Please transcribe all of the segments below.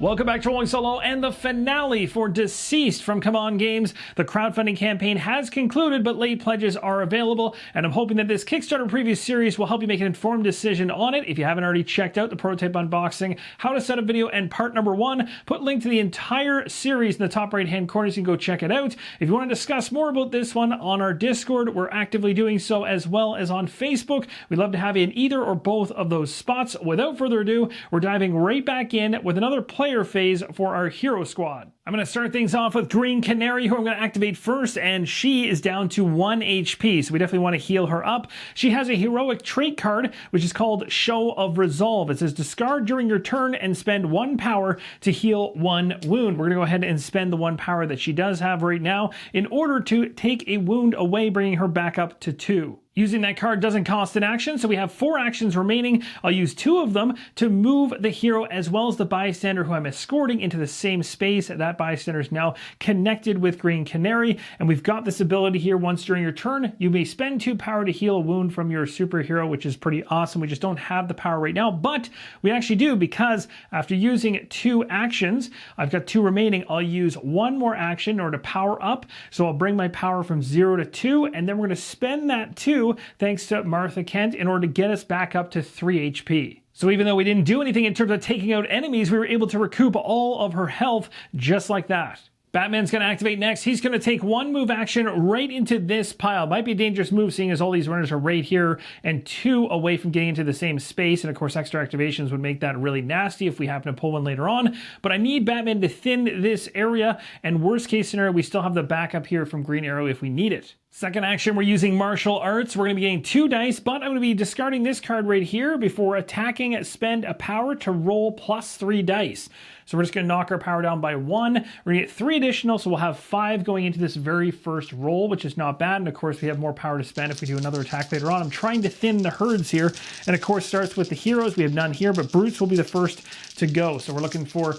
Welcome back to Rolling Solo and the finale for DCeased from Come On Games. The crowdfunding campaign has concluded, but late pledges are available, and I'm hoping that this Kickstarter preview series will help you make an informed decision on it. If you haven't already checked out the prototype unboxing, how to set up video, and part number 1, put a link to the entire series in the top right-hand corner so you can go check it out. If you want to discuss more about this one on our Discord, we're actively doing so, as well as on Facebook. We'd love to have you in either or both of those spots. Without further ado, we're diving right back in with another player phase for our hero squad. I'm going to start things off with Green Canary, who I'm going to activate first, and she is down to 1 HP, so we definitely want to heal her up. She has a heroic trait card, which is called Show of Resolve. It says discard during your turn and spend 1 power to heal 1 wound. We're going to go ahead and spend the 1 power that she does have right now in order to take a wound away, bringing her back up to 2. Using that card doesn't cost an action, so we have 4 actions remaining. I'll use 2 of them to move the hero as well as the bystander who I'm escorting into the same space. That bystander is now connected with Green Canary, and we've got this ability here. Once during your turn, you may spend 2 power to heal a wound from your superhero, which is pretty awesome. We just don't have the power right now, but we actually do, because after using 2 actions, I've got 2 remaining. I'll use 1 more action in order to power up, so I'll bring my power from 0 to 2, and then we're going to spend that 2 thanks to Martha Kent in order to get us back up to 3 HP. So even though we didn't do anything in terms of taking out enemies, we were able to recoup all of her health just like that. Batman's going to activate next. He's going to take 1 move action right into this pile. Might be a dangerous move, seeing as all these runners are right here and 2 away from getting into the same space. And of course, extra activations would make that really nasty if we happen to pull one later on. But I need Batman to thin this area. And worst case scenario, we still have the backup here from Green Arrow if we need it. Second action, we're using martial arts. We're going to be getting 2 dice, but I'm going to be discarding this card right here before attacking. Spend a power to roll plus 3 dice. So we're just going to knock our power down by 1. We're going to get 3 additional, so we'll have 5 going into this very first roll, which is not bad. And of course, we have more power to spend if we do another attack later on. I'm trying to thin the herds here. And of course, starts with the heroes. We have none here, but brutes will be the first to go. So we're looking for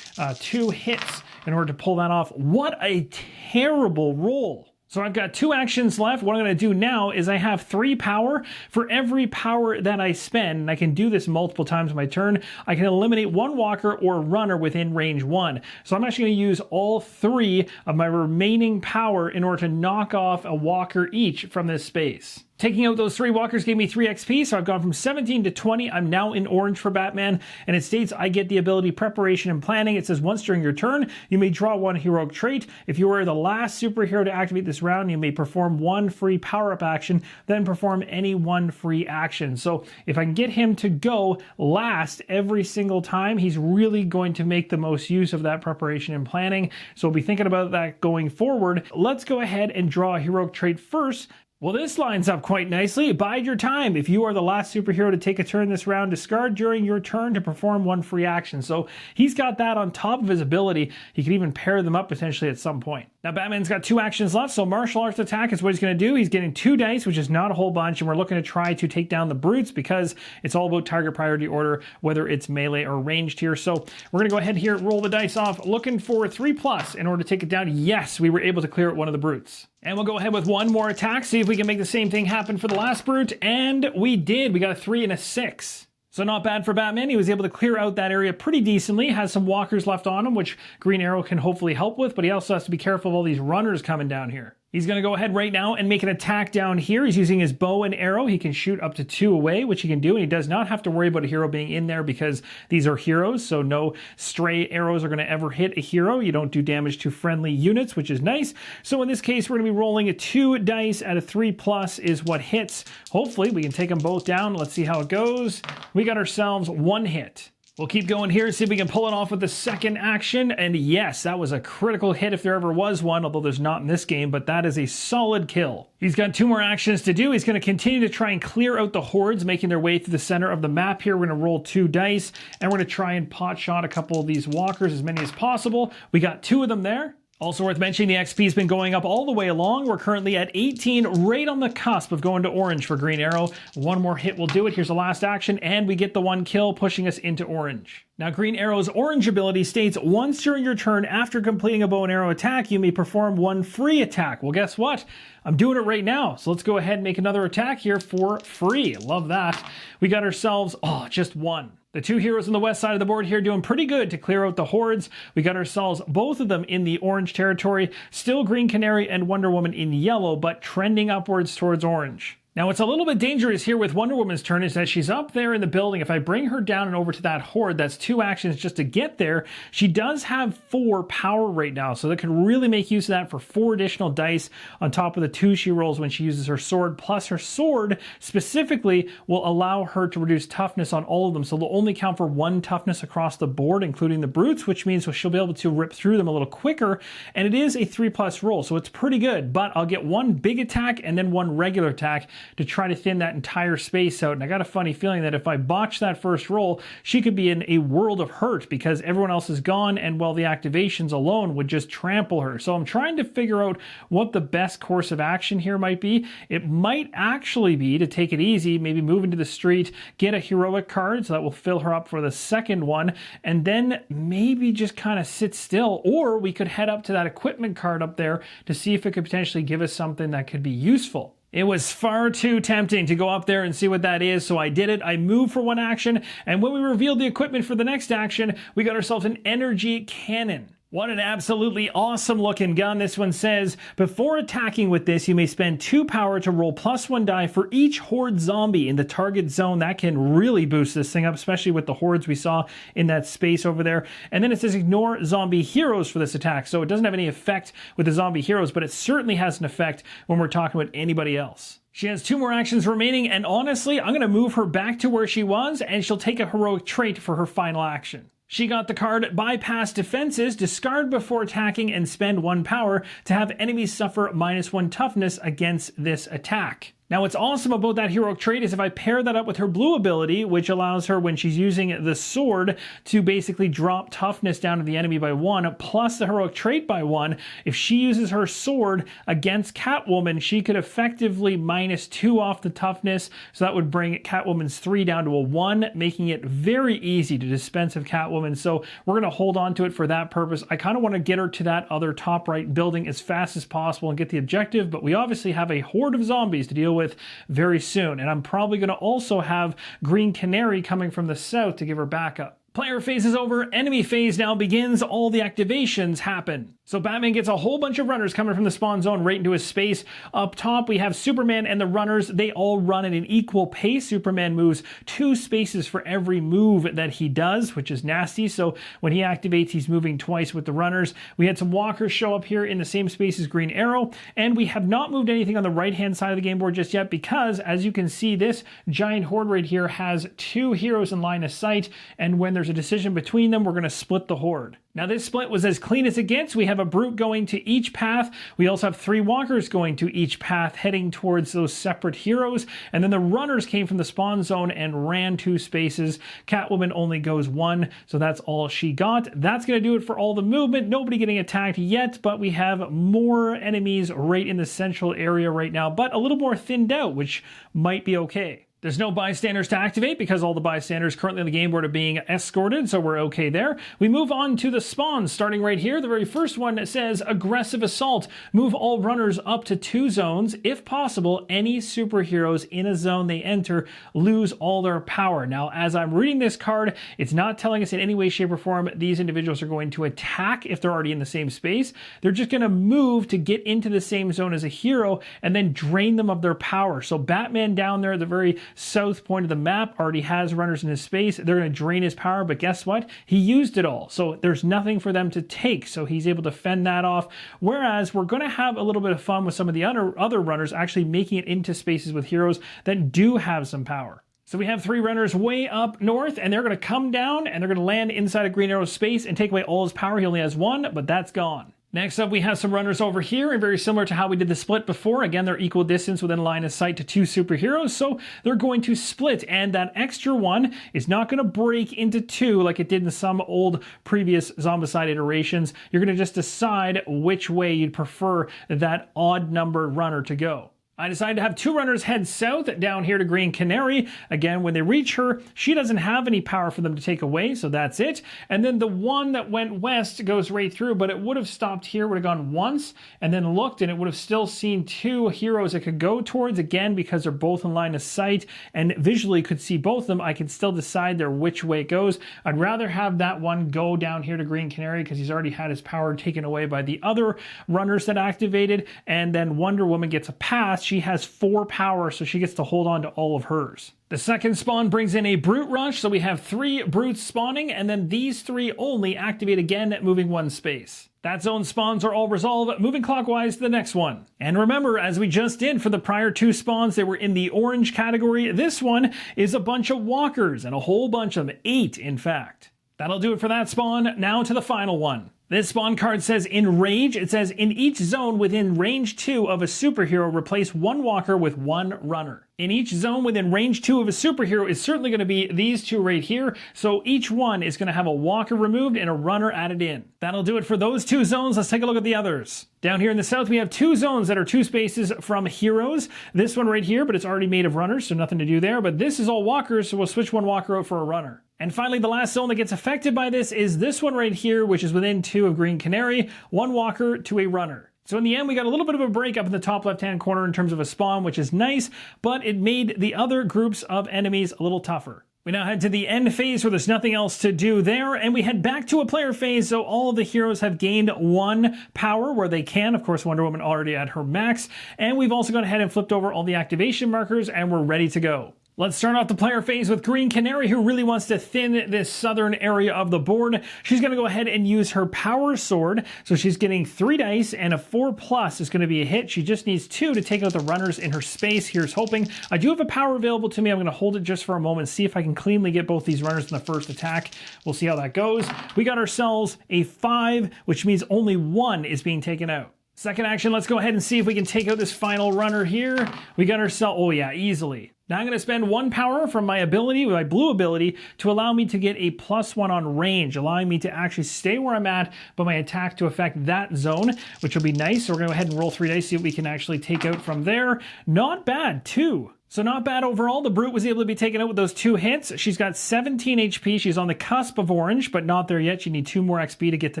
2 hits in order to pull that off. What a terrible roll. So I've got 2 actions left. What I'm going to do now is I have 3 power. For every power that I spend, and I can do this multiple times in my turn, I can eliminate 1 walker or runner within range 1. So I'm actually going to use all 3 of my remaining power in order to knock off a walker each from this space. Taking out those 3 walkers gave me 3 XP, so I've gone from 17 to 20. I'm now in orange for Batman, and it states I get the ability Preparation and Planning. It says once during your turn, you may draw 1 heroic trait. If you are the last superhero to activate this round, you may perform 1 free power-up action, then perform any 1 free action. So if I can get him to go last every single time, he's really going to make the most use of that Preparation and Planning. So we'll be thinking about that going forward. Let's go ahead and draw a heroic trait first. Well, this lines up quite nicely. Bide your time. If you are the last superhero to take a turn this round, discard during your turn to perform 1 free action. So he's got that on top of his ability. He could even pair them up potentially at some point. Now, Batman's got 2 actions left, so martial arts attack is what he's going to do. He's getting 2 dice, which is not a whole bunch, and we're looking to try to take down the brutes because it's all about target priority order, whether it's melee or ranged here. So we're going to go ahead here, roll the dice off, looking for 3+ in order to take it down. Yes, we were able to clear out one of the brutes. And we'll go ahead with 1 more attack, see if we can make the same thing happen for the last brute, and we did. We got a 3 and a 6. So not bad for Batman. He was able to clear out that area pretty decently. Has some walkers left on him, which Green Arrow can hopefully help with, but he also has to be careful of all these runners coming down here. He's going to go ahead right now and make an attack down here. He's using his bow and arrow. He can shoot up to 2 away, which he can do, and he does not have to worry about a hero being in there because these are heroes, so no stray arrows are going to ever hit a hero. You don't do damage to friendly units, which is nice. So in this case, we're going to be rolling a 2 dice at a 3+ is what hits. Hopefully, we can take them both down. Let's see how it goes. We got ourselves 1 hit. We'll keep going here and see if we can pull it off with the second action. And yes, that was a critical hit if there ever was one, although there's not in this game, but that is a solid kill. He's got 2 more actions to do. He's going to continue to try and clear out the hordes, making their way through the center of the map here. We're going to roll 2 dice, and we're going to try and pot shot a couple of these walkers, as many as possible. We got 2 of them there. Also worth mentioning, the XP has been going up all the way along. We're currently at 18, right on the cusp of going to orange for Green Arrow. 1 more hit will do it. Here's the last action, and we get the 1 kill, pushing us into orange. Now, Green Arrow's orange ability states, once during your turn after completing a bow and arrow attack, you may perform 1 free attack. Well, guess what? I'm doing it right now. So let's go ahead and make another attack here for free. Love that. We got ourselves, just 1. The two heroes on the west side of the board here doing pretty good to clear out the hordes. We got ourselves both of them in the orange territory, still Green Canary and Wonder Woman in yellow, but trending upwards towards orange. Now, what's a little bit dangerous here with Wonder Woman's turn is that she's up there in the building. If I bring her down and over to that horde, that's 2 actions just to get there. She does have 4 power right now, so that could really make use of that for 4 additional dice on top of the 2 she rolls when she uses her sword. Plus, her sword specifically will allow her to reduce toughness on all of them, so they'll only count for 1 toughness across the board, including the brutes, which means she'll be able to rip through them a little quicker, and it is a 3+ roll, so it's pretty good. But I'll get 1 big attack and then 1 regular attack to try to thin that entire space out. And I got a funny feeling that if I botch that first roll, she could be in a world of hurt because everyone else is gone, and well, the activations alone would just trample her. So I'm trying to figure out what the best course of action here might be. It might actually be to take it easy, maybe move into the street, get a heroic card, so that will fill her up for the second one, and then maybe just kind of sit still. Or we could head up to that equipment card up there to see if it could potentially give us something that could be useful. It was far too tempting to go up there and see what that is, so I did it. I moved for 1 action, and when we revealed the equipment for the next action, we got ourselves an energy cannon. What an absolutely awesome looking gun. This one says, before attacking with this, you may spend 2 power to roll +1 die for each horde zombie in the target zone. That can really boost this thing up, especially with the hordes we saw in that space over there. And then it says ignore zombie heroes for this attack. So it doesn't have any effect with the zombie heroes, but it certainly has an effect when we're talking about anybody else. She has 2 more actions remaining, and honestly, I'm going to move her back to where she was, and she'll take a heroic trait for her final action. She got the card Bypass Defenses, discard before attacking and spend 1 power to have enemies suffer -1 toughness against this attack. Now, what's awesome about that heroic trait is if I pair that up with her blue ability, which allows her, when she's using the sword, to basically drop toughness down to the enemy by 1, plus the heroic trait by 1, if she uses her sword against Catwoman, she could effectively -2 off the toughness, so that would bring Catwoman's 3 down to a 1, making it very easy to dispense of Catwoman. So we're going to hold on to it for that purpose. I kind of want to get her to that other top right building as fast as possible and get the objective, but we obviously have a horde of zombies to deal with very soon. And I'm probably going to also have Green Canary coming from the south to give her backup. Player phase is over, enemy phase now begins, all the activations happen. So Batman gets a whole bunch of runners coming from the spawn zone right into his space. Up top, we have Superman and the runners. They all run at an equal pace. Superman moves 2 spaces for every move that he does, which is nasty. So when he activates, he's moving twice with the runners. We had some walkers show up here in the same space as Green Arrow, and we have not moved anything on the right-hand side of the game board just yet because, as you can see, this giant horde right here has 2 heroes in line of sight, and when there's a decision between them, we're going to split the horde. Now, this split was as clean as it gets. We have a brute going to each path. We also have 3 walkers going to each path, heading towards those separate heroes. And then the runners came from the spawn zone and ran 2 spaces. Catwoman only goes 1, so that's all she got. That's going to do it for all the movement. Nobody getting attacked yet, but we have more enemies right in the central area right now, but a little more thinned out, which might be okay. There's no bystanders to activate because all the bystanders currently on the game board are being escorted, so we're okay there. We move on to the spawns, starting right here. The very first one says Aggressive Assault. Move all runners up to 2 zones. If possible, any superheroes in a zone they enter lose all their power. Now, as I'm reading this card, it's not telling us in any way, shape, or form these individuals are going to attack if they're already in the same space. They're just going to move to get into the same zone as a hero and then drain them of their power. So Batman down there at the very south point of the map already has runners in his space. They're going to drain his power, but guess what? He used it all. So there's nothing for them to take. So he's able to fend that off. Whereas we're going to have a little bit of fun with some of the other runners actually making it into spaces with heroes that do have some power. So we have 3 runners way up north, and they're going to come down and they're going to land inside of Green Arrow's space and take away all his power. He only has 1, but that's gone. Next up, we have some runners over here, and very similar to how we did the split before. Again, they're equal distance within line of sight to 2 superheroes, so they're going to split, and that extra one is not going to break into 2 like it did in some old previous Zombicide iterations. You're going to just decide which way you'd prefer that odd numbered runner to go. I decided to have 2 runners head south down here to Green Canary. Again, when they reach her, she doesn't have any power for them to take away, so that's it. And then the one that went west goes right through, but it would have stopped here, would have gone once, and then looked, and it would have still seen 2 heroes it could go towards. Again, because they're both in line of sight and visually could see both of them, I can still decide there which way it goes. I'd rather have that one go down here to Green Canary because he's already had his power taken away by the other runners that activated, and then Wonder Woman gets a pass. She has 4 power, so she gets to hold on to all of hers. The second spawn brings in a Brute Rush, so we have 3 Brutes spawning, and then these 3 only activate again, moving 1 space. That zone spawns are all resolved, moving clockwise to the next one. And remember, as we just did for the prior 2 spawns, they were in the orange category. This one is a bunch of walkers, and a whole bunch of them, 8 in fact. That'll do it for that spawn. Now to the final one. This spawn card says Enrage. It says in each zone within range 2 of a superhero, replace 1 walker with 1 runner. In each zone within range 2 of a superhero is certainly going to be these 2 right here. So each one is going to have a walker removed and a runner added in. That'll do it for those 2 zones. Let's take a look at the others. Down here in the south, we have 2 zones that are 2 spaces from heroes. This one right here, but it's already made of runners, so nothing to do there. But this is all walkers, so we'll switch 1 walker out for a runner. And finally, the last zone that gets affected by this is this one right here, which is within 2 of Green Canary, 1 walker to a runner. So in the end, we got a little bit of a break up in the top left-hand corner in terms of a spawn, which is nice, but it made the other groups of enemies a little tougher. We now head to the end phase where there's nothing else to do there, and we head back to a player phase, so all of the heroes have gained 1 power where they can. Of course, Wonder Woman already at her max, and we've also gone ahead and flipped over all the activation markers, and we're ready to go. Let's start off the player phase with Green Canary, who really wants to thin this southern area of the board. She's going to go ahead and use her power sword. So she's getting 3 dice, and a 4+ is going to be a hit. She just needs 2 to take out the runners in her space. Here's hoping. I do have a power available to me. I'm going to hold it just for a moment, see if I can cleanly get both these runners in the first attack. We'll see how that goes. We got ourselves a 5, which means only 1 is being taken out. Second action, let's go ahead and see if we can take out this final runner here. We got ourselves, oh yeah, easily. Now I'm going to spend 1 power from my ability, my blue ability, to allow me to get a +1 on range, allowing me to actually stay where I'm at, but my attack to affect that zone, which will be nice. So we're going to go ahead and roll 3 dice, see what we can actually take out from there. Not bad, 2. So not bad overall. The Brute was able to be taken out with those 2 hits. She's got 17 HP. She's on the cusp of orange, but not there yet. She needs 2 more XP to get to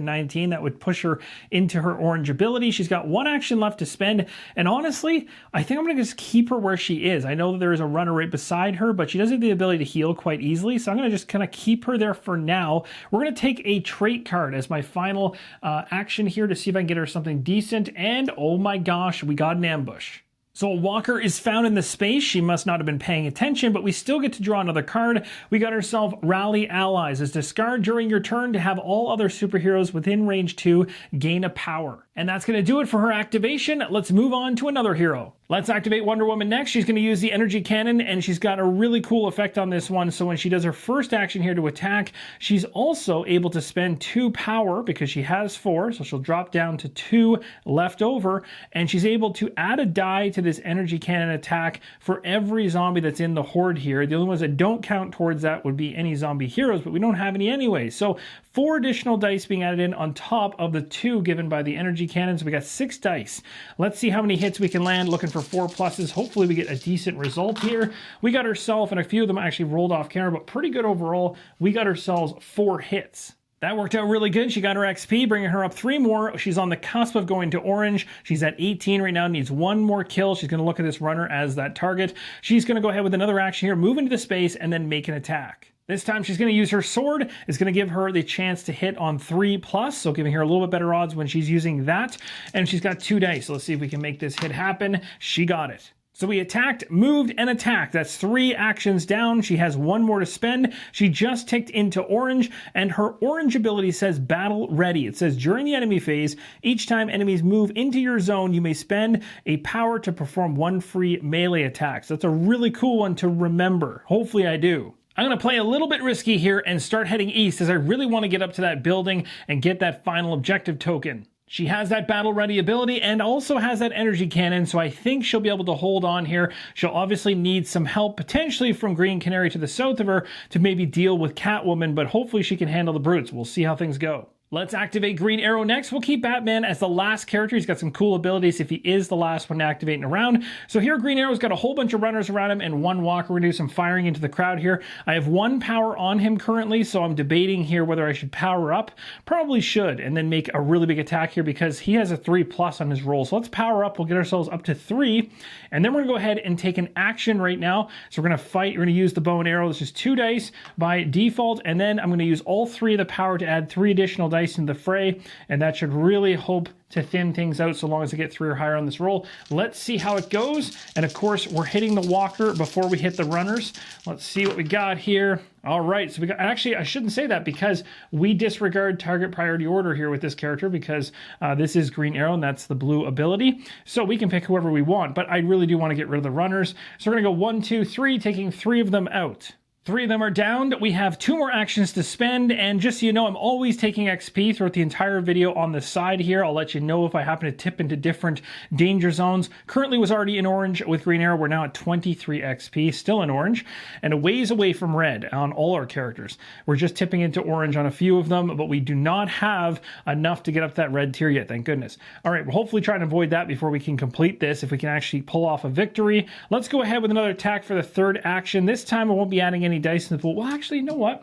19. That would push her into her orange ability. She's got 1 action left to spend. And honestly, I think I'm going to just keep her where she is. I know that there is a runner right beside her, but she does have the ability to heal quite easily. So I'm going to just kind of keep her there for now. We're going to take a trait card as my final action here to see if I can get her something decent. And oh my gosh, we got an ambush. So a walker is found in the space. She must not have been paying attention, but we still get to draw another card. We got ourselves Rally Allies. As discard during your turn to have all other superheroes within range 2 gain a power. And that's going to do it for her activation. Let's move on to another hero. Let's activate Wonder Woman next. She's going to use the energy cannon, and she's got a really cool effect on this one. So when she does her first action here to attack, she's also able to spend 2 power because she has 4. So she'll drop down to 2 left over, and she's able to add a die to this energy cannon attack for every zombie that's in the horde here. The only ones that don't count towards that would be any zombie heroes, but we don't have any anyway. So 4 additional dice being added in on top of the 2 given by the energy cannons. We got 6 dice. Let's see how many hits we can land. Looking for 4 pluses. Hopefully we get a decent result here. We got ourselves, and a few of them actually rolled off camera, but pretty good overall. We got ourselves 4 hits. That worked out really good. She got her XP, bringing her up 3 more. She's on the cusp of going to orange. She's at 18 right now, needs 1 more kill. She's going to look at this runner as that target. She's going to go ahead with another action here, move into the space, and then make an attack. This time she's going to use her sword. It's going to give her the chance to hit on 3+, so giving her a little bit better odds when she's using that. And she's got 2 dice. So let's see if we can make this hit happen. She got it. So we attacked, moved, and attacked. That's 3 actions down. She has 1 more to spend. She just ticked into orange, and her orange ability says Battle Ready. It says during the enemy phase, each time enemies move into your zone, you may spend a power to perform 1 free melee attack. So that's a really cool one to remember. Hopefully I do. I'm going to play a little bit risky here and start heading east as I really want to get up to that building and get that final objective token. She has that battle ready ability and also has that energy cannon, so I think she'll be able to hold on here. She'll obviously need some help potentially from Green Canary to the south of her to maybe deal with Catwoman, but hopefully she can handle the brutes. We'll see how things go. Let's activate Green Arrow next. We'll keep Batman as the last character. He's got some cool abilities if he is the last one to activate in a round. So here Green Arrow's got a whole bunch of runners around him and one walker. We're going to do some firing into the crowd here. I have one power on him currently, so I'm debating here whether I should power up. Probably should, and then make a really big attack here because he has a 3+ on his roll. So let's power up. We'll get ourselves up to 3, and then we're going to go ahead and take an action right now. So we're going to fight. We're going to use the bow and arrow. This is 2 dice by default, and then I'm going to use all 3 of the power to add 3 additional dice into the fray. And that should really hope to thin things out so long as I get 3 or higher on this roll. Let's see how it goes. And of course, we're hitting the walker before we hit the runners. Let's see what we got here. All right, so we got, actually, I shouldn't say that because we disregard target priority order here with this character because this is Green Arrow and that's the blue ability. So we can pick whoever we want, but I really do want to get rid of the runners. So we're gonna go 1, 2, 3, taking 3 of them out. 3 of them are downed. We have 2 more actions to spend, and just so you know, I'm always taking XP throughout the entire video on the side here. I'll let you know if I happen to tip into different danger zones. Currently was already in orange with Green Arrow. We're now at 23 XP, still in orange, and a ways away from red on all our characters. We're just tipping into orange on a few of them, but we do not have enough to get up that red tier yet, thank goodness. All right, we'll hopefully try and avoid that before we can complete this, if we can actually pull off a victory. Let's go ahead with another attack for the 3rd action. This time I won't be adding any dice in the pool. Well, actually, you know what?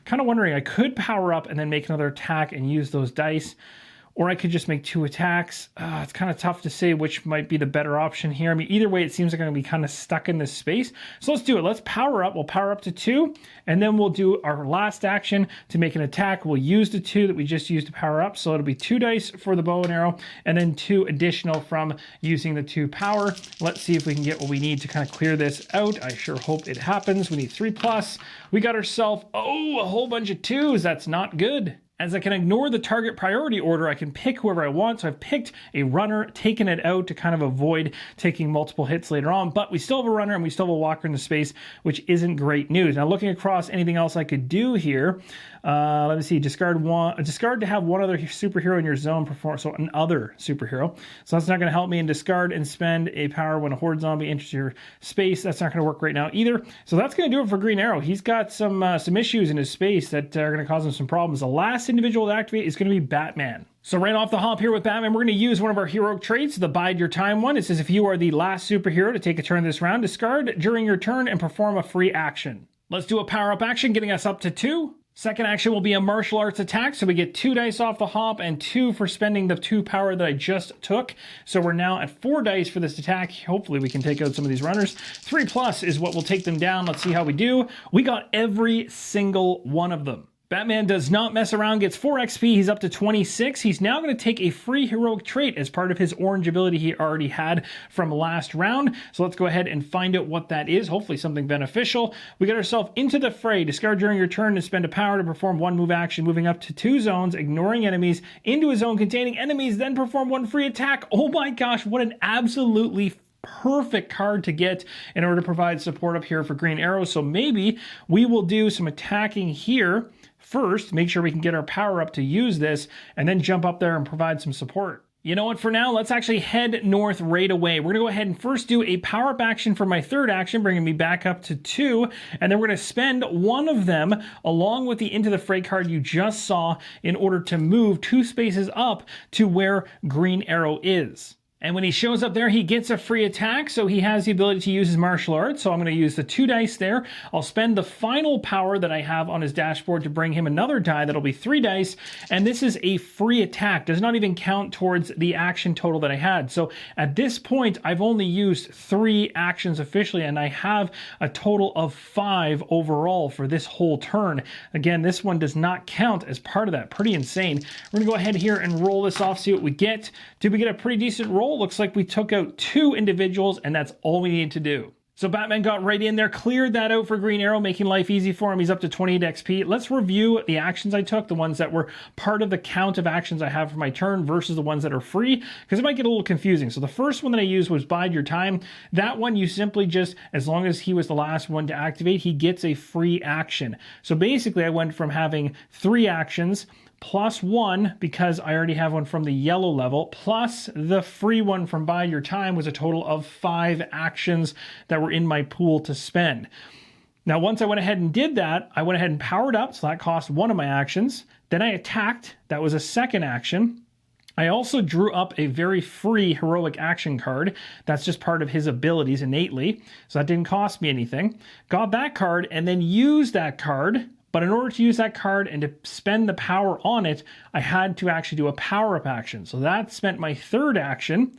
Kind of wondering, I could power up and then make another attack and use those dice, or I could just make 2 attacks. It's kind of tough to say which might be the better option here. I mean, either way, it seems like I'm going to be kind of stuck in this space. So let's do it. Let's power up. We'll power up to 2, and then we'll do our last action to make an attack. We'll use the 2 that we just used to power up. So it'll be 2 dice for the bow and arrow, and then 2 additional from using the 2 power. Let's see if we can get what we need to kind of clear this out. I sure hope it happens. We need 3+. We got ourselves, oh, a whole bunch of 2s. That's not good. As I can ignore the target priority order, I can pick whoever I want. So I've picked a runner, taken it out to kind of avoid taking multiple hits later on. But we still have a runner and we still have a walker in the space, which isn't great news. Now looking across anything else I could do here, let me see, discard to have one other superhero in your zone perform, so an other superhero. So that's not going to help me. And discard and spend a power when a horde zombie enters your space. That's not going to work right now either. So that's going to do it for Green Arrow. He's got some issues in his space that are going to cause him some problems. The last individual to activate is going to be Batman. So right off the hop here with Batman, we're going to use one of our heroic traits, the Bide Your Time one. It says if you are the last superhero to take a turn this round, discard during your turn and perform a free action. Let's do a power-up action, getting us up to 2. Second action will be a martial arts attack, so we get 2 dice off the hop and 2 for spending the 2 power that I just took. So we're now at 4 dice for this attack. Hopefully we can take out some of these runners. 3+ is what will take them down. Let's see how we do. We got every single one of them. Batman does not mess around, gets 4 XP, he's up to 26. He's now going to take a free heroic trait as part of his orange ability he already had from last round. So let's go ahead and find out what that is, hopefully something beneficial. We get ourselves into the fray. Discard during your turn to spend a power to perform 1 move action, moving up to 2 zones, ignoring enemies, into a zone containing enemies, then perform 1 free attack. Oh my gosh, what an absolutely perfect card to get in order to provide support up here for Green Arrow. So maybe we will do some attacking here first, make sure we can get our power up to use this, and then jump up there and provide some support. You know what, for now, let's actually head north right away. We're going to go ahead and first do a power-up action for my 3rd action, bringing me back up to 2, and then we're going to spend 1 of them along with the Into the Fray card you just saw in order to move 2 spaces up to where Green Arrow is. And when he shows up there, he gets a free attack, so he has the ability to use his martial arts. So I'm going to use the 2 dice there. I'll spend the final power that I have on his dashboard to bring him another die. That'll be 3 dice, and this is a free attack. Does not even count towards the action total that I had. So at this point, I've only used 3 actions officially, and I have a total of 5 overall for this whole turn. Again, this one does not count as part of that. Pretty insane. We're going to go ahead here and roll this off, see what we get. Did we get a pretty decent roll? Looks like we took out 2 individuals, and that's all we need to do. So Batman got right in there, cleared that out for Green Arrow, making life easy for him. He's up to 28 XP. Let's review the actions I took, the ones that were part of the count of actions I have for my turn versus the ones that are free, because it might get a little confusing. So the first one that I used was Bide Your Time. That one, you simply just, as long as he was the last one to activate, he gets a free action. So basically, I went from having 3 actions plus 1, because I already have one from the yellow level, plus the free one from Bide Your Time was a total of 5 actions that were in my pool to spend. Now, once I went ahead and did that, I went ahead and powered up, so that cost 1 of my actions. Then I attacked. That was a second action. I also drew up a very free heroic action card. That's just part of his abilities innately. So that didn't cost me anything. Got that card and then used that card. But in order to use that card and to spend the power on it, I had to actually do a power-up action. So that spent my third action.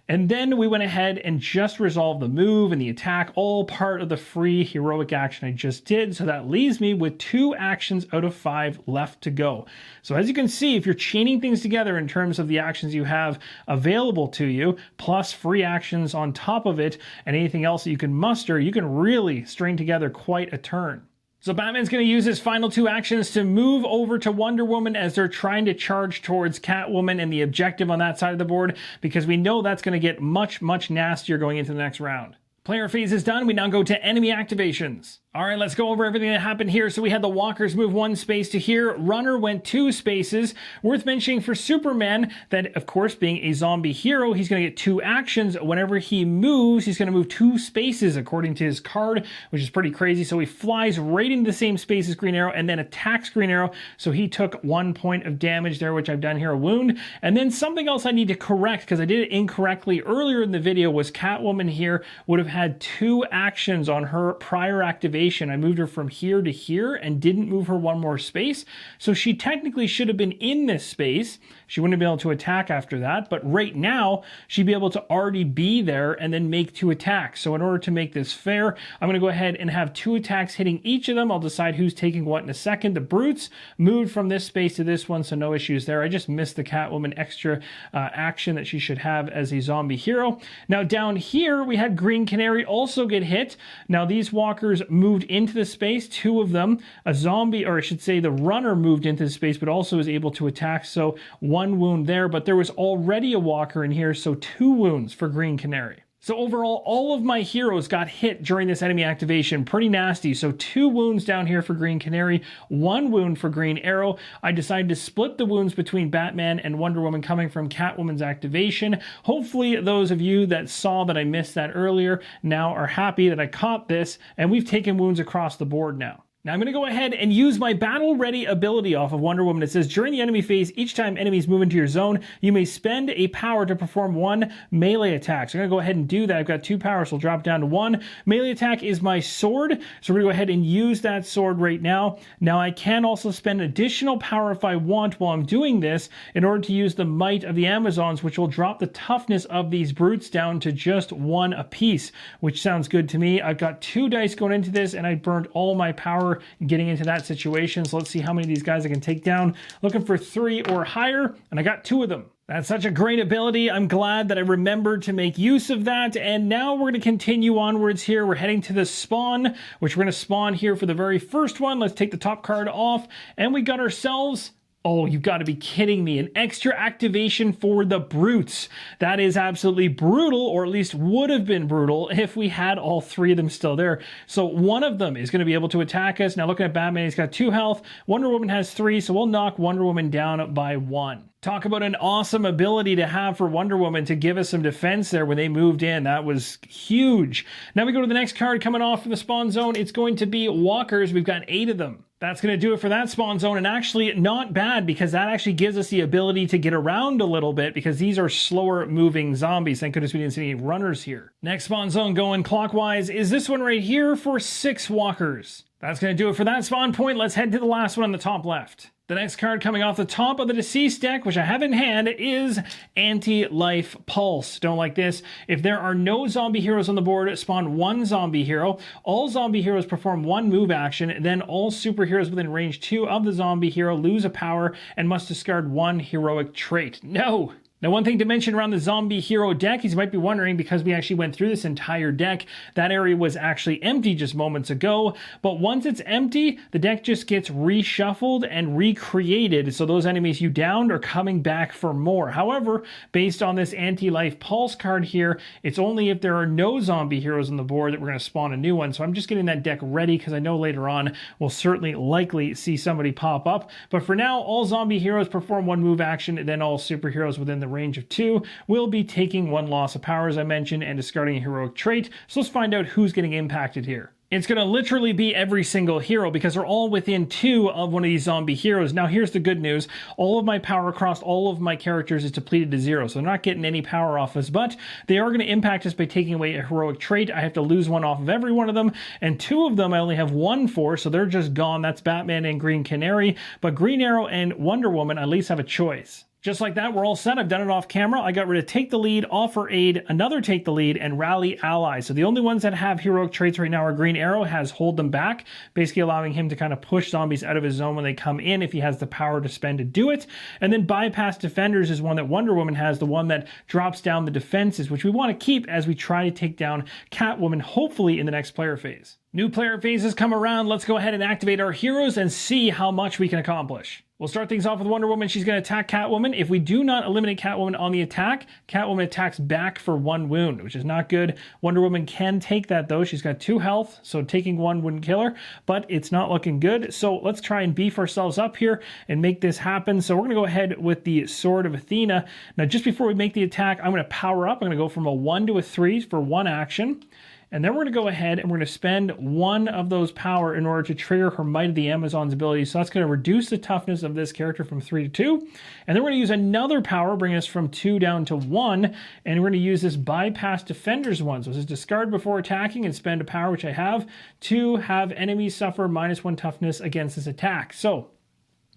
And then we went ahead and just resolved the move and the attack, all part of the free heroic action I just did. So that leaves me with 2 actions out of 5 left to go. So as you can see, if you're chaining things together in terms of the actions you have available to you, plus free actions on top of it, and anything else that you can muster, you can really string together quite a turn. So Batman's going to use his final 2 actions to move over to Wonder Woman as they're trying to charge towards Catwoman and the objective on that side of the board, because we know that's going to get much, much nastier going into the next round. Player phase is done. We now go to enemy activations. All right, let's go over everything that happened here. So we had the walkers move 1 space to here. Runner went 2 spaces. Worth mentioning for Superman that, of course, being a zombie hero, he's going to get 2 actions. Whenever he moves, he's going to move 2 spaces according to his card, which is pretty crazy. So he flies right into the same space as Green Arrow and then attacks Green Arrow. So he took 1 point of damage there, which I've done here, a wound. And then something else I need to correct, because I did it incorrectly earlier in the video, was Catwoman here would have had 2 actions on her prior activation. I moved her from here to here and didn't move her 1 more space. So she technically should have been in this space. She wouldn't have been able to attack after that. But right now, she'd be able to already be there and then make 2 attacks. So in order to make this fair, I'm going to go ahead and have 2 attacks hitting each of them. I'll decide who's taking what in a second. The Brutes moved from this space to this one, so no issues there. I just missed the Catwoman extra action that she should have as a zombie hero. Now down here, we had Green Canary also get hit. Now these walkers moved into the space, 2 of them. A zombie, or I should say the runner, moved into the space, but also was able to attack, so 1 wound there. But there was already a walker in here, so 2 wounds for Green Canary. So overall, all of my heroes got hit during this enemy activation. Pretty nasty. So 2 wounds down here for Green Canary, 1 wound for Green Arrow. I decided to split the wounds between Batman and Wonder Woman coming from Catwoman's activation. Hopefully those of you that saw that I missed that earlier now are happy that I caught this, and we've taken wounds across the board now. Now I'm going to go ahead and use my Battle Ready ability off of Wonder Woman. It says, during the enemy phase, each time enemies move into your zone, you may spend a power to perform 1 melee attack. So I'm going to go ahead and do that. I've got 2 powers, so I'll drop down to 1. Melee attack is my sword, so we're going to go ahead and use that sword right now. Now I can also spend additional power if I want while I'm doing this in order to use the Might of the Amazons, which will drop the toughness of these brutes down to just 1 apiece, which sounds good to me. I've got 2 dice going into this, and I burned all my power getting into that situation. So let's see how many of these guys I can take down. Looking for 3 or higher, and I got 2 of them. That's such a great ability. I'm glad that I remembered to make use of that. And now we're going to continue onwards here. We're heading to the spawn, which we're going to spawn here for the very first one. Let's take the top card off, and we got ourselves... Oh, you've got to be kidding me. An extra activation for the Brutes. That is absolutely brutal, or at least would have been brutal if we had all 3 of them still there. So 1 of them is going to be able to attack us. Now looking at Batman, he's got 2 health. Wonder Woman has 3, so we'll knock Wonder Woman down by 1. Talk about an awesome ability to have for Wonder Woman to give us some defense there when they moved in. That was huge. Now we go to the next card coming off from the spawn zone. It's going to be walkers. We've got 8 of them. That's going to do it for that spawn zone, and actually not bad, because that actually gives us the ability to get around a little bit, because these are slower moving zombies. Thank goodness we didn't see any runners here. Next spawn zone going clockwise is this one right here for 6 walkers. That's going to do it for that spawn point. Let's head to the last one on the top left. The next card coming off the top of the DCeased deck, which I have in hand, is Anti-Life Pulse. Don't like this. If there are no zombie heroes on the board, spawn 1 zombie hero. All zombie heroes perform 1 move action. Then all superheroes within range 2 of the zombie hero lose a power and must discard 1 heroic trait. No! Now, one thing to mention around the zombie hero deck is you might be wondering, because we actually went through this entire deck, that area was actually empty just moments ago. But once it's empty, the deck just gets reshuffled and recreated. So those enemies you downed are coming back for more. However, based on this Anti-Life Pulse card here, it's only if there are no zombie heroes on the board that we're going to spawn a new one. So I'm just getting that deck ready, because I know later on we'll certainly likely see somebody pop up. But for now, all zombie heroes perform 1 move action, and then all superheroes within the range of 2 will be taking 1 loss of power, as I mentioned, and discarding a heroic trait. So let's find out who's getting impacted here. It's going to literally be every single hero because they're all within 2 of one of these zombie heroes. Now, here's the good news. All of my power across all of my characters is depleted to 0, so they're not getting any power off us, but they are going to impact us by taking away a heroic trait. I have to lose 1 off of every one of them, and 2 of them I only have 1 for, so they're just gone. That's Batman and Green Canary, but Green Arrow and Wonder Woman at least have a choice. Just like that, we're all set. I've done it off camera. I got rid of Take the Lead, Offer Aid, another Take the Lead, and Rally Allies. So the only ones that have heroic traits right now are Green Arrow has Hold Them Back, basically allowing him to kind of push zombies out of his zone when they come in if he has the power to spend to do it. And then Bypass Defenders is one that Wonder Woman has, the one that drops down the defenses, which we want to keep as we try to take down Catwoman, hopefully in the next player phase. New player phases come around. Let's go ahead and activate our heroes and see how much we can accomplish. We'll start things off with Wonder Woman. She's going to attack Catwoman. If we do not eliminate Catwoman on the attack, Catwoman attacks back for 1 wound, which is not good. Wonder Woman can take that, though. She's got 2 health, so taking 1 wouldn't kill her, but it's not looking good. So let's try and beef ourselves up here and make this happen. So we're going to go ahead with the Sword of Athena. Now, just before we make the attack, I'm going to power up. I'm going to go from a 1 to a 3 for 1 action. And then we're going to go ahead and we're going to spend 1 of those power in order to trigger her Might of the Amazon's ability. So that's going to reduce the toughness of this character from 3 to 2. And then we're going to use another power, bring us from 2 down to 1. And we're going to use this Bypass Defenders one. So this is discard before attacking and spend a power, which I have, to have enemies suffer -1 toughness against this attack. So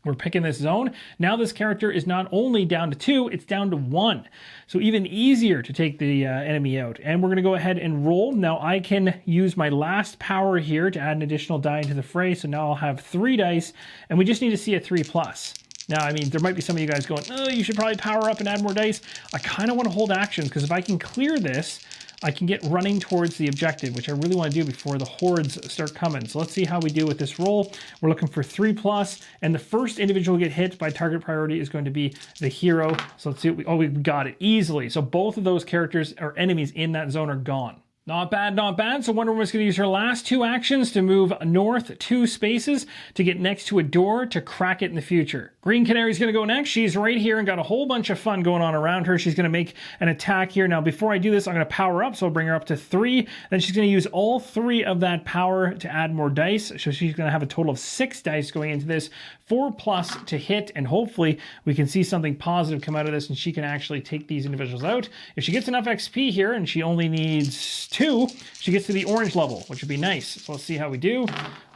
we're picking this zone. Now this character is not only down to 2, it's down to 1. So even easier to take the enemy out. And we're going to go ahead and roll. Now I can use my last power here to add an additional die into the fray. So now I'll have 3 dice, and we just need to see a 3+. Now, I mean, there might be some of you guys going, oh, you should probably power up and add more dice. I kind of want to hold action, because if I can clear this, I can get running towards the objective, which I really want to do before the hordes start coming. So let's see how we do with this roll. We're looking for 3+, and the first individual to get hit by target priority is going to be the hero. So let's see what we got it easily. So both of those characters or enemies in that zone are gone. Not bad, not bad. So Wonder Woman's going to use her last 2 actions to move north 2 spaces to get next to a door to crack it in the future. Green Canary's going to go next. She's right here and got a whole bunch of fun going on around her. She's going to make an attack here. Now, before I do this, I'm going to power up. So I'll bring her up to 3. Then she's going to use all 3 of that power to add more dice. So she's going to have a total of 6 dice going into this. 4+ to hit, and hopefully we can see something positive come out of this and she can actually take these individuals out. If she gets enough XP here, and she only needs 2, she gets to the orange level, which would be nice. So let's see how we do.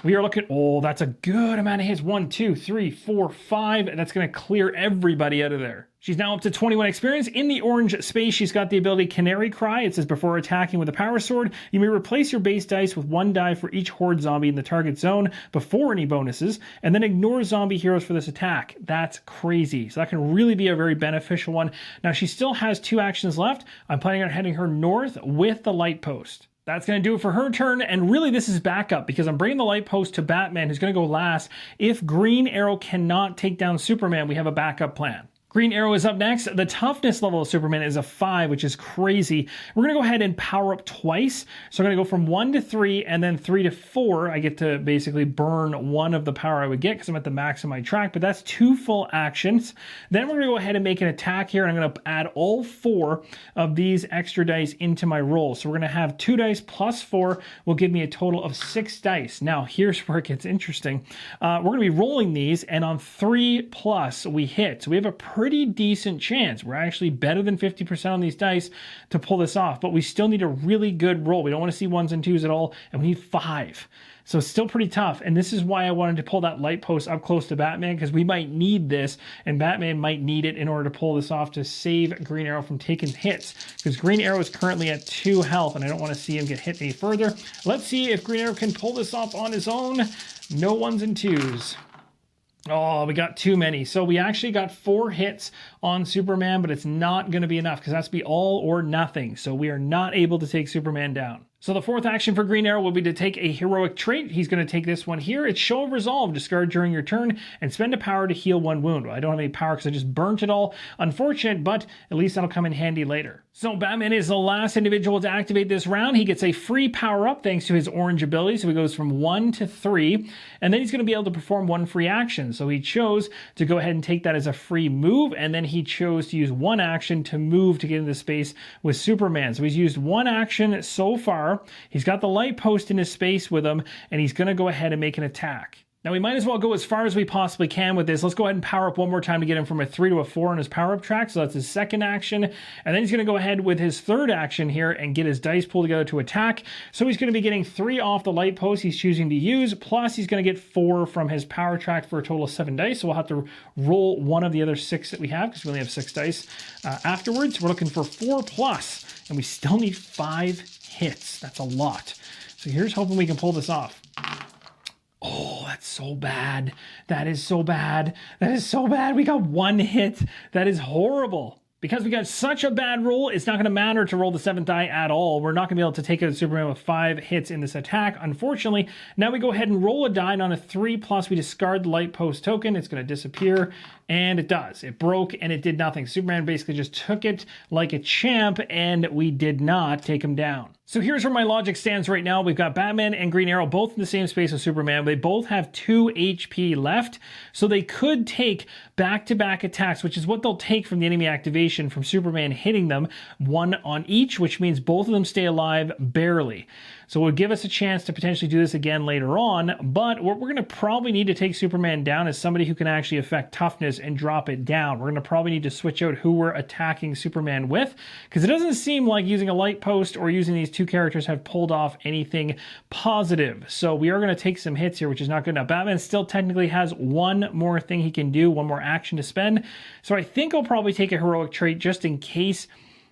We are looking, oh, that's a good amount of hits. 1, 2, 3, 4, 5, and that's going to clear everybody out of there. She's now up to 21 experience. In the orange space, she's got the ability Canary Cry. It says before attacking with a power sword, you may replace your base dice with 1 die for each horde zombie in the target zone before any bonuses, and then ignore zombie heroes for this attack. That's crazy. So that can really be a very beneficial one. Now, she still has 2 actions left. I'm planning on heading her north with the light post. That's going to do it for her turn, and really this is backup because I'm bringing the light post to Batman, who's going to go last. If Green Arrow cannot take down Superman, we have a backup plan. Green Arrow is up next. The toughness level of Superman is a 5, which is crazy. We're going to go ahead and power up twice. So I'm going to go from 1 to 3 and then 3 to 4. I get to basically burn 1 of the power I would get because I'm at the max of my track, but that's 2 full actions. Then we're going to go ahead and make an attack here. And I'm going to add all 4 of these extra dice into my roll. So we're going to have 2 dice plus 4 will give me a total of 6 dice. Now, here's where it gets interesting. We're going to be rolling these, and on 3+ we hit. So we have a pretty decent chance. We're actually better than 50% on these dice to pull this off, but we still need a really good roll. We don't want to see 1s and 2s at all, and we need 5. So it's still pretty tough, and this is why I wanted to pull that light post up close to Batman, because we might need this, and Batman might need it in order to pull this off to save Green Arrow from taking hits, because Green Arrow is currently at 2 health, and I don't want to see him get hit any further. Let's see if Green Arrow can pull this off on his own. No 1s and 2s. Oh, we got too many. So we actually got 4 hits on Superman, but it's not going to be enough because that's be all or nothing. So we are not able to take Superman down. So the 4th action for Green Arrow will be to take a heroic trait. He's going to take this one here. It's Show of Resolve. Discard during your turn and spend a power to heal 1 wound. Well, I don't have any power because I just burnt it all. Unfortunate, but at least that'll come in handy later. So Batman is the last individual to activate this round. He gets a free power-up thanks to his orange ability. So he goes from 1 to 3. And then he's going to be able to perform 1 free action. So he chose to go ahead and take that as a free move. And then he chose to use 1 action to move to get into space with Superman. So he's used 1 action so far. 4. He's got the light post in his space with him, and he's going to go ahead and make an attack. Now, we might as well go as far as we possibly can with this. Let's go ahead and power up one more time to get him from a 3 to a 4 on his power-up track. So that's his second action. And then he's going to go ahead with his third action here and get his dice pulled together to attack. So he's going to be getting 3 off the light post he's choosing to use, plus he's going to get 4 from his power track for a total of 7 dice. So we'll have to roll one of the other 6 that we have because we only have 6 dice afterwards. We're looking for 4+, and we still need 5 hits. That's a lot. So here's hoping we can pull this off. Oh, that's so bad. That is so bad. That is so bad. We got 1 hit. That is horrible. Because we got such a bad roll, it's not going to matter to roll the 7th die at all. We're not going to be able to take out Superman with 5 hits in this attack, unfortunately. Now we go ahead and roll a die, and on a 3+, we discard the light post token. It's going to disappear, and it does. It broke, and it did nothing. Superman basically just took it like a champ, and we did not take him down. So here's where my logic stands right now. We've got Batman and Green Arrow both in the same space as Superman. They both have 2 HP left, so they could take back-to-back attacks, which is what they'll take from the enemy activation from Superman hitting them, 1 on each, which means both of them stay alive barely. So it would give us a chance to potentially do this again later on, but what we're going to probably need to take Superman down is somebody who can actually affect toughness and drop it down. We're going to probably need to switch out who we're attacking Superman with, because it doesn't seem like using a light post or using these 2 characters have pulled off anything positive. So we are going to take some hits here, which is not good enough. Batman still technically has 1 more thing he can do, 1 more action to spend. So I think I'll probably take a heroic trait just in case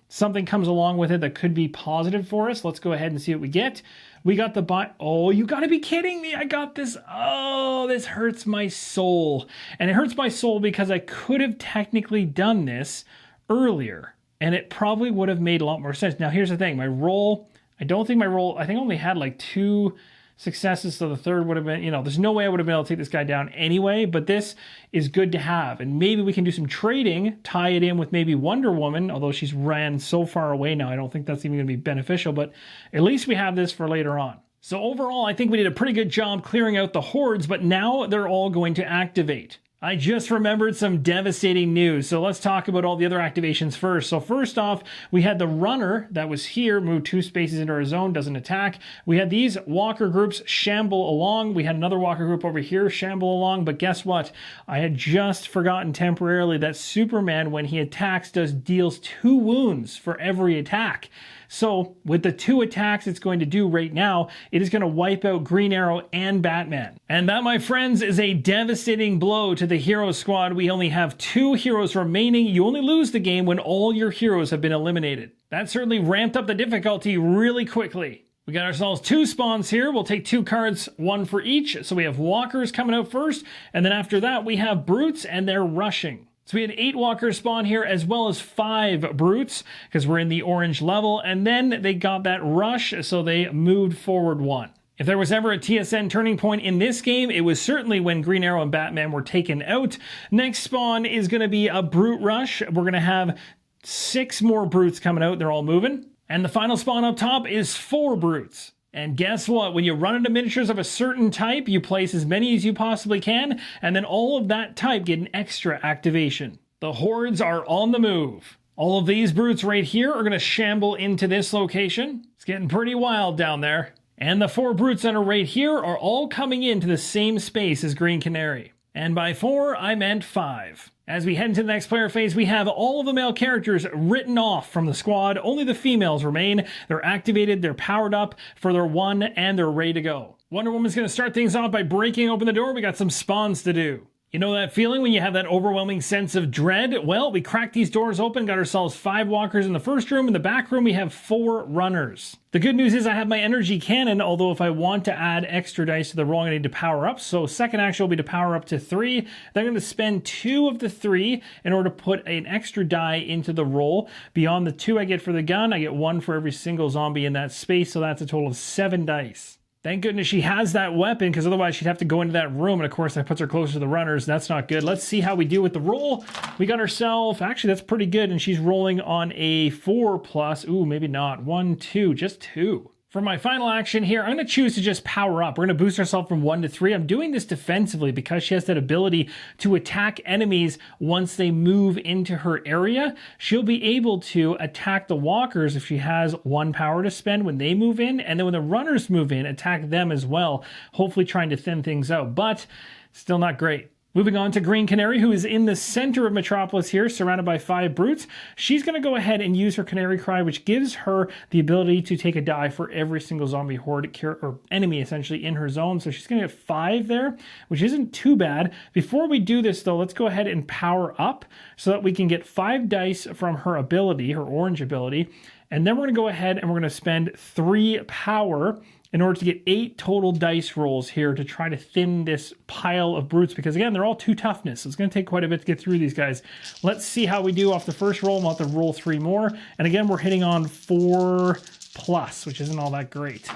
something comes along with it that could be positive for us. Let's go ahead and see what we get. We got the oh, you gotta be kidding me. I got this. Oh, this hurts my soul. And it hurts my soul because I could have technically done this earlier, and it probably would have made a lot more sense. Now, here's the thing. My roll, I think I only had like 2 successes, so the third would have been, there's no way I would have been able to take this guy down anyway, but this is good to have. And maybe we can do some trading, tie it in with maybe Wonder Woman, although she's ran so far away now, I don't think that's even going to be beneficial, but at least we have this for later on. So overall, I think we did a pretty good job clearing out the hordes, but now they're all going to activate. I just remembered some devastating news, so let's talk about all the other activations first. So first off, we had the runner that was here, move 2 spaces into our zone, doesn't attack. We had these walker groups shamble along. We had another walker group over here shamble along, but guess what? I had just forgotten temporarily that Superman, when he attacks, deals 2 wounds for every attack. So with the 2 attacks it's going to do right now, it is going to wipe out Green Arrow and Batman. And that, my friends, is a devastating blow to the hero squad. We only have 2 heroes remaining. You only lose the game when all your heroes have been eliminated. That certainly ramped up the difficulty really quickly. We got ourselves 2 spawns here. We'll take 2 cards, 1 for each. So we have walkers coming out first, and then after that we have brutes, and they're rushing. So we had 8 walkers spawn here, as well as 5 brutes, because we're in the orange level, and then they got that rush, so they moved forward 1. If there was ever a TSN turning point in this game, it was certainly when Green Arrow and Batman were taken out. Next spawn is going to be a brute rush. We're going to have 6 more brutes coming out. They're all moving. And the final spawn up top is 4 brutes. And guess what? When you run into miniatures of a certain type, you place as many as you possibly can, and then all of that type get an extra activation. The hordes are on the move. All of these brutes right here are going to shamble into this location. It's getting pretty wild down there. And the 4 brutes that are right here are all coming into the same space as Green Canary. And by 4, I meant 5. As we head into the next player phase, we have all of the male characters written off from the squad. Only the females remain. They're activated, they're powered up for their 1, and they're ready to go. Wonder Woman's going to start things off by breaking open the door. We got some spawns to do. You know that feeling when you have that overwhelming sense of dread? Well, we cracked these doors open, got ourselves 5 walkers in the first room. In the back room, we have 4 runners. The good news is I have my energy cannon, although if I want to add extra dice to the roll, I need to power up. So second action will be to power up to 3. Then I'm going to spend 2 of the 3 in order to put an extra die into the roll. Beyond the 2 I get for the gun, I get 1 for every single zombie in that space, so that's a total of 7 dice. Thank goodness she has that weapon, because otherwise she'd have to go into that room, and of course that puts her closer to the runners. That's not good. Let's see how we do with the roll. We got ourselves, actually that's pretty good, and she's rolling on a 4+. Ooh, maybe not. 1, 2, just 2. For my final action here, I'm going to choose to just power up. We're going to boost ourselves from 1 to 3. I'm doing this defensively because she has that ability to attack enemies once they move into her area. She'll be able to attack the walkers if she has 1 power to spend when they move in, and then when the runners move in, attack them as well, hopefully trying to thin things out, but still not great. Moving on to Green Canary, who is in the center of Metropolis here, surrounded by 5 brutes. She's going to go ahead and use her Canary Cry, which gives her the ability to take a die for every single zombie horde or enemy, essentially, in her zone. So she's going to get 5 there, which isn't too bad. Before we do this, though, let's go ahead and power up so that we can get 5 dice from her ability, her orange ability. And then we're going to go ahead and we're going to spend 3 power in order to get 8 total dice rolls here to try to thin this pile of brutes, because again, they're all 2 toughness, so it's going to take quite a bit to get through these guys. Let's see how we do off the first roll. We'll have to roll 3 more, and again, we're hitting on 4+, which isn't all that great.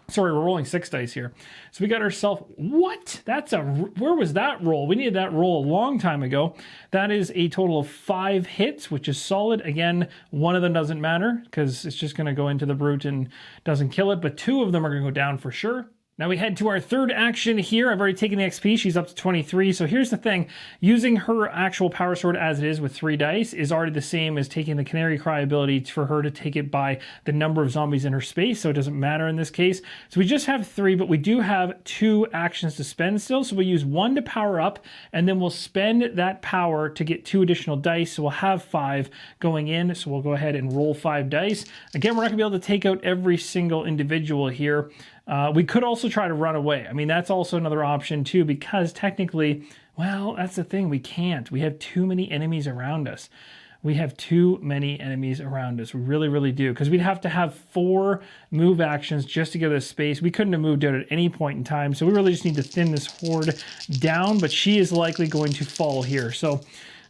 Sorry, we're rolling 6 dice here. So we got ourselves, what? Where was that roll? We needed that roll a long time ago. That is a total of 5 hits, which is solid. Again, 1 of them doesn't matter because it's just going to go into the brute and doesn't kill it, but 2 of them are going to go down for sure. Now we head to our third action here. I've already taken the XP. She's up to 23. So here's the thing. Using her actual power sword as it is with 3 dice is already the same as taking the Canary Cry ability for her to take it by the number of zombies in her space. So it doesn't matter in this case. So we just have 3, but we do have 2 actions to spend still. So we'll use 1 to power up, and then we'll spend that power to get 2 additional dice. So we'll have 5 going in. So we'll go ahead and roll 5 dice. Again, we're not gonna be able to take out every single individual here. We could also try to run away. I mean, that's also another option too, because technically, well, that's the thing, we can't. We have too many enemies around us. We have too many enemies around us. We really, really do. Because we'd have to have 4 move actions just to give us space. We couldn't have moved out at any point in time. So we really just need to thin this horde down, but she is likely going to fall here. So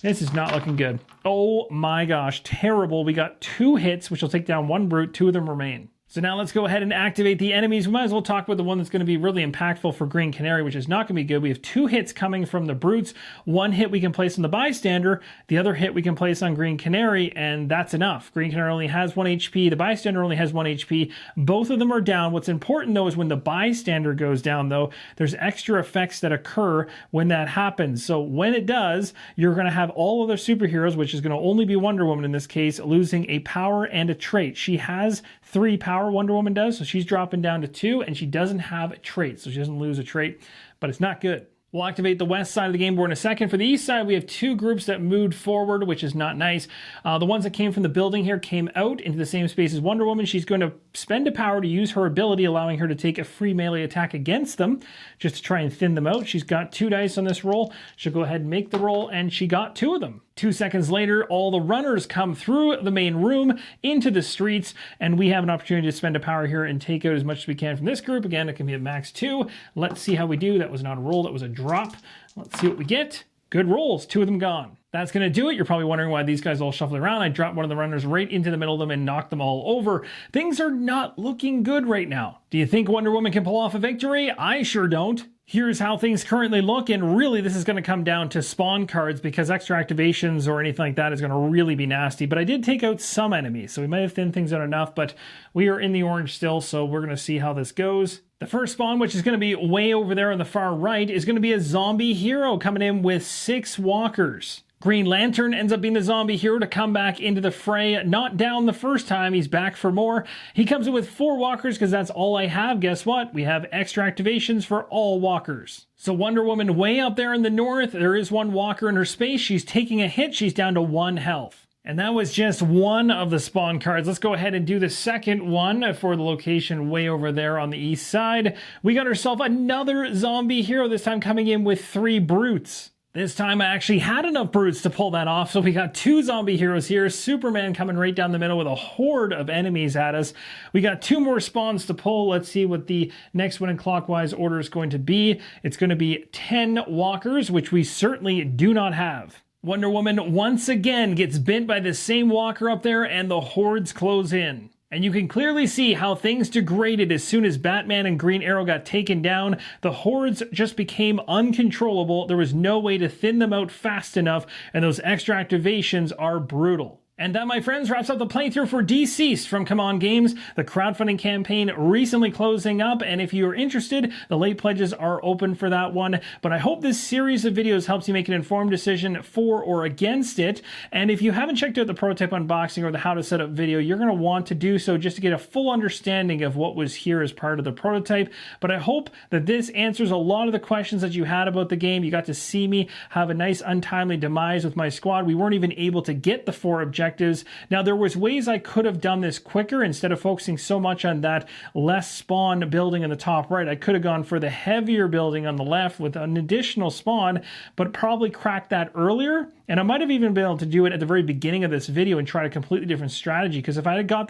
this is not looking good. Oh my gosh, terrible. We got 2 hits, which will take down 1 brute. 2 of them remain. So now let's go ahead and activate the enemies. We might as well talk about the one that's going to be really impactful for Green Canary, which is not going to be good. We have 2 hits coming from the brutes. 1 hit we can place on the bystander. The other hit we can place on Green Canary, and that's enough. Green Canary only has 1 HP. The bystander only has 1 HP. Both of them are down. What's important, though, is when the bystander goes down, though, there's extra effects that occur when that happens. So when it does, you're going to have all other superheroes, which is going to only be Wonder Woman in this case, losing a power and a trait. She has 3 power, Wonder Woman does, so she's dropping down to 2, and she doesn't have a trait, so she doesn't lose a trait, but it's not good. We'll activate the west side of the game board in a second. For the east side, we have 2 groups that moved forward, which is not nice. The ones that came from the building here came out into the same space as Wonder Woman. She's going to spend a power to use her ability, allowing her to take a free melee attack against them, just to try and thin them out. She's got 2 dice on this roll. She'll go ahead and make the roll, and she got 2 of them. 2 seconds later, all the runners come through the main room into the streets, and we have an opportunity to spend a power here and take out as much as we can from this group. Again, it can be at max 2. Let's see how we do. That was not a roll, that was a drop. Let's see what we get. Good rolls, 2 of them gone. That's going to do it. You're probably wondering why these guys all shuffle around. I dropped one of the runners right into the middle of them and knocked them all over. Things are not looking good right now. Do you think Wonder Woman can pull off a victory? I sure don't. Here's how things currently look, and really this is going to come down to spawn cards because extra activations or anything like that is going to really be nasty. But I did take out some enemies, so we might have thinned things out enough, but we are in the orange still, so we're going to see how this goes. The first spawn, which is going to be way over there on the far right, is going to be a zombie hero coming in with 6 walkers. Green Lantern ends up being the zombie hero to come back into the fray. Not down the first time, he's back for more. He comes in with 4 walkers because that's all I have. Guess what? We have extra activations for all walkers. So Wonder Woman way up there in the north, there is 1 walker in her space. She's taking a hit. She's down to 1 health. And that was just one of the spawn cards. Let's go ahead and do the second one for the location way over there on the east side. We got ourselves another zombie hero, this time coming in with 3 brutes. This time I actually had enough brutes to pull that off, so we got 2 zombie heroes here. Superman coming right down the middle with a horde of enemies at us. We got 2 more spawns to pull. Let's see what the next one in clockwise order is going to be. It's going to be 10 walkers, which we certainly do not have. Wonder Woman once again gets bit by the same walker up there, and the hordes close in. And you can clearly see how things degraded as soon as Batman and Green Arrow got taken down. The hordes just became uncontrollable. There was no way to thin them out fast enough, and those extra activations are brutal. And that, my friends, wraps up the playthrough for DCeased from Come On Games, the crowdfunding campaign recently closing up, and if you're interested, the late pledges are open for that one. But I hope this series of videos helps you make an informed decision for or against it. And if you haven't checked out the prototype unboxing or the how to set up video, you're going to want to do so just to get a full understanding of what was here as part of the prototype. But I hope that this answers a lot of the questions that you had about the game. You got to see me have a nice untimely demise with my squad. We weren't even able to get the 4 objectives. Now, there was ways I could have done this quicker instead of focusing so much on that less spawn building in the top right. I could have gone for the heavier building on the left with an additional spawn, but probably cracked that earlier. And I might have even been able to do it at the very beginning of this video and try a completely different strategy, because if I had got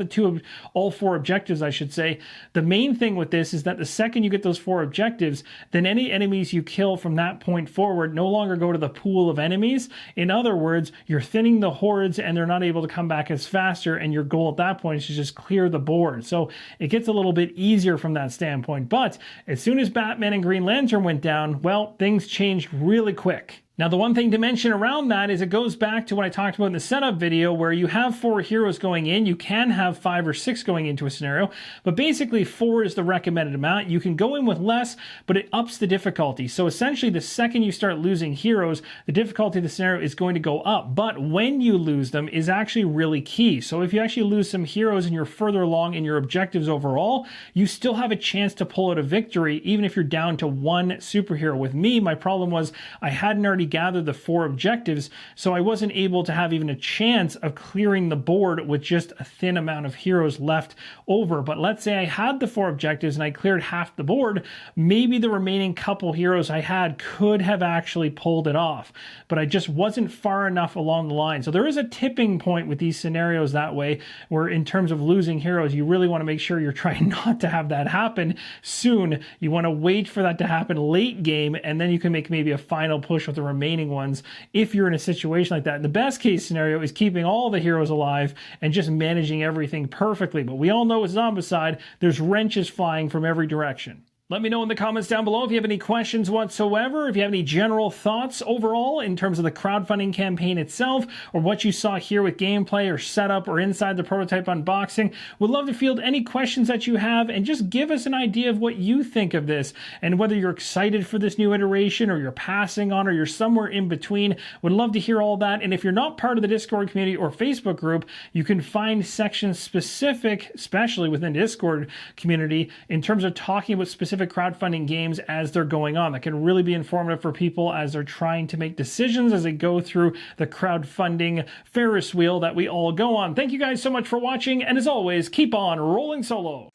all 4 objectives, I should say, the main thing with this is that the second you get those 4 objectives, then any enemies you kill from that point forward no longer go to the pool of enemies. In other words, you're thinning the hordes and they're not able to come back as faster, and your goal at that point is to just clear the board. So it gets a little bit easier from that standpoint. But as soon as Batman and Green Lantern went down, well, things changed really quick. Now, the one thing to mention around that is it goes back to what I talked about in the setup video, where you have 4 heroes going in. You can have 5 or 6 going into a scenario, but basically 4 is the recommended amount. You can go in with less, but it ups the difficulty. So essentially, the second you start losing heroes, the difficulty of the scenario is going to go up. But when you lose them is actually really key. So if you actually lose some heroes and you're further along in your objectives overall, you still have a chance to pull out a victory, even if you're down to 1 superhero. With me, my problem was I hadn't already gathered the 4 objectives, so I wasn't able to have even a chance of clearing the board with just a thin amount of heroes left over. But let's say I had the 4 objectives and I cleared half the board, maybe the remaining couple heroes I had could have actually pulled it off, but I just wasn't far enough along the line. So there is a tipping point with these scenarios that way, where in terms of losing heroes, you really want to make sure you're trying not to have that happen soon. You want to wait for that to happen late game, and then you can make maybe a final push with the remaining ones if you're in a situation like that. The best case scenario is keeping all the heroes alive and just managing everything perfectly. But we all know with Zombicide, there's wrenches flying from every direction. Let me know in the comments down below if you have any questions whatsoever, if you have any general thoughts overall in terms of the crowdfunding campaign itself, or what you saw here with gameplay or setup or inside the prototype unboxing. Would love to field any questions that you have, and just give us an idea of what you think of this, and whether you're excited for this new iteration, or you're passing on, or you're somewhere in between. Would love to hear all that. And if you're not part of the Discord community or Facebook group, you can find sections specific, especially within the Discord community, in terms of talking about specific crowdfunding games as they're going on. That can really be informative for people as they're trying to make decisions as they go through the crowdfunding Ferris wheel that we all go on. Thank you guys so much for watching, and as always, keep on rolling solo.